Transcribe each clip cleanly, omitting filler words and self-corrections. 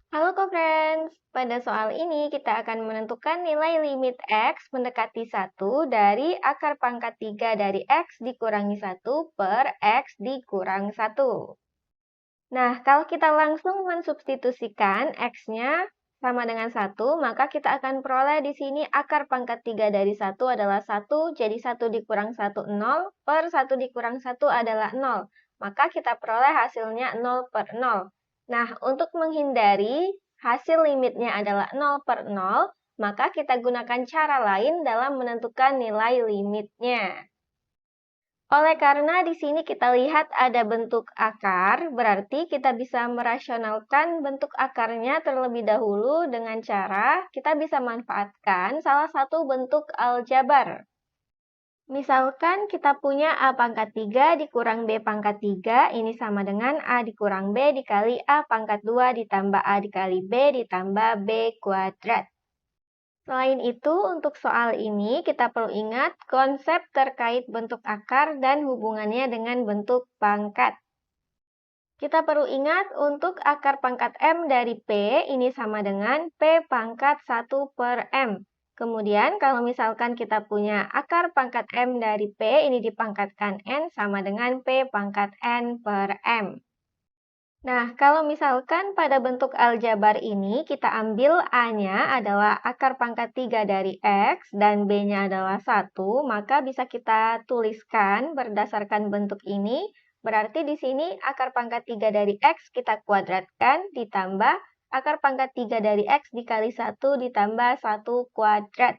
Halo co-friends, pada soal ini kita akan menentukan nilai limit X mendekati 1 dari akar pangkat 3 dari X dikurangi 1 per X dikurang 1. Nah, kalau kita langsung mensubstitusikan X-nya sama dengan 1, maka kita akan peroleh di sini akar pangkat 3 dari 1 adalah 1, jadi 1 dikurang 1, 0, per 1 dikurang 1 adalah 0. Maka kita peroleh hasilnya 0 per 0. Nah, untuk menghindari hasil limitnya adalah 0 per 0, maka kita gunakan cara lain dalam menentukan nilai limitnya. Oleh karena di sini kita lihat ada bentuk akar, berarti kita bisa merasionalkan bentuk akarnya terlebih dahulu dengan cara kita bisa manfaatkan salah satu bentuk aljabar. Misalkan kita punya A pangkat 3 dikurang B pangkat 3, ini sama dengan A dikurang B dikali A pangkat 2 ditambah A dikali B ditambah B kuadrat. Selain itu, untuk soal ini kita perlu ingat konsep terkait bentuk akar dan hubungannya dengan bentuk pangkat. Kita perlu ingat untuk akar pangkat M dari P, ini sama dengan P pangkat 1 per M. Kemudian kalau misalkan kita punya akar pangkat M dari P, ini dipangkatkan N sama dengan P pangkat N per M. Nah, kalau misalkan pada bentuk aljabar ini kita ambil A-nya adalah akar pangkat 3 dari X dan B-nya adalah 1, maka bisa kita tuliskan berdasarkan bentuk ini. Berarti di sini akar pangkat 3 dari X kita kuadratkan ditambah akar pangkat 3 dari X dikali 1 ditambah 1 kuadrat.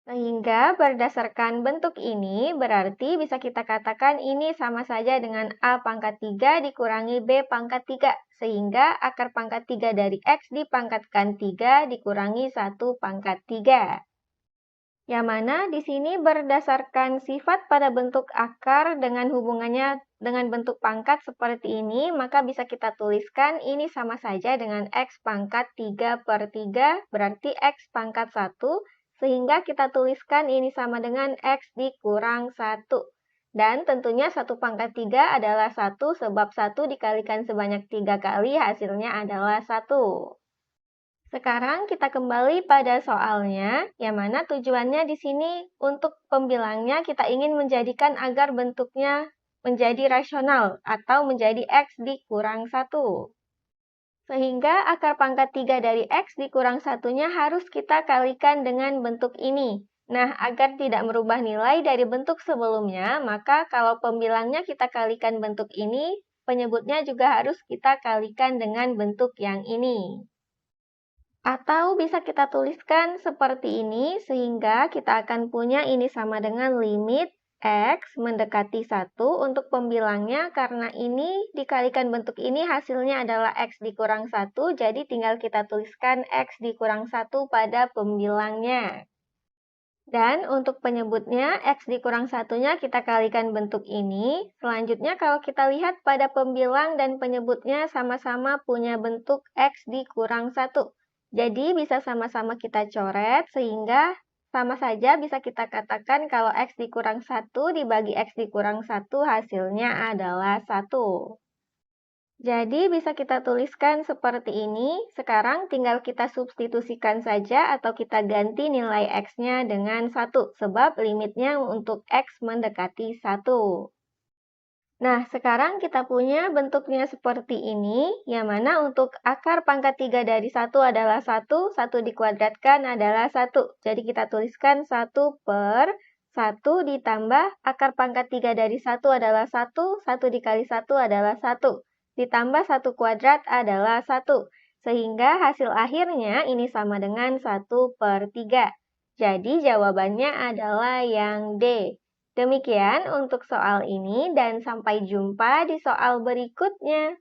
Sehingga berdasarkan bentuk ini berarti bisa kita katakan ini sama saja dengan A pangkat 3 dikurangi B pangkat 3. Sehingga akar pangkat 3 dari X dipangkatkan 3 dikurangi 1 pangkat 3. Yang mana di sini berdasarkan sifat pada bentuk akar dengan hubungannya dengan bentuk pangkat seperti ini, maka bisa kita tuliskan ini sama saja dengan X pangkat 3 per 3, berarti X pangkat 1, sehingga kita tuliskan ini sama dengan X dikurang 1. Dan tentunya 1 pangkat 3 adalah 1, sebab 1 dikalikan sebanyak 3 kali, hasilnya adalah 1. Sekarang kita kembali pada soalnya, yang mana tujuannya di sini untuk pembilangnya kita ingin menjadikan agar bentuknya menjadi rasional atau menjadi X dikurang 1. Sehingga akar pangkat 3 dari X dikurang 1-nya harus kita kalikan dengan bentuk ini. Nah, agar tidak merubah nilai dari bentuk sebelumnya, maka kalau pembilangnya kita kalikan bentuk ini, penyebutnya juga harus kita kalikan dengan bentuk yang ini. Atau bisa kita tuliskan seperti ini, sehingga kita akan punya ini sama dengan limit X mendekati 1 untuk pembilangnya, karena ini dikalikan bentuk ini hasilnya adalah X dikurang 1, jadi tinggal kita tuliskan X dikurang 1 pada pembilangnya. Dan untuk penyebutnya, X dikurang 1-nya kita kalikan bentuk ini. Selanjutnya kalau kita lihat pada pembilang dan penyebutnya sama-sama punya bentuk X dikurang 1. Jadi bisa sama-sama kita coret sehingga sama saja bisa kita katakan kalau X dikurang 1 dibagi X dikurang 1 hasilnya adalah 1. Jadi bisa kita tuliskan seperti ini. Sekarang tinggal kita substitusikan saja atau kita ganti nilai X-nya dengan 1, sebab limitnya untuk X mendekati 1. Nah, sekarang kita punya bentuknya seperti ini, yang mana untuk akar pangkat 3 dari 1 adalah 1, 1 dikuadratkan adalah 1. Jadi kita tuliskan 1 per 1 ditambah akar pangkat 3 dari 1 adalah 1, 1 dikali 1 adalah 1. Ditambah 1 kuadrat adalah 1. Sehingga hasil akhirnya ini sama dengan 1 per 3. Jadi jawabannya adalah yang D. Demikian untuk soal ini dan sampai jumpa di soal berikutnya.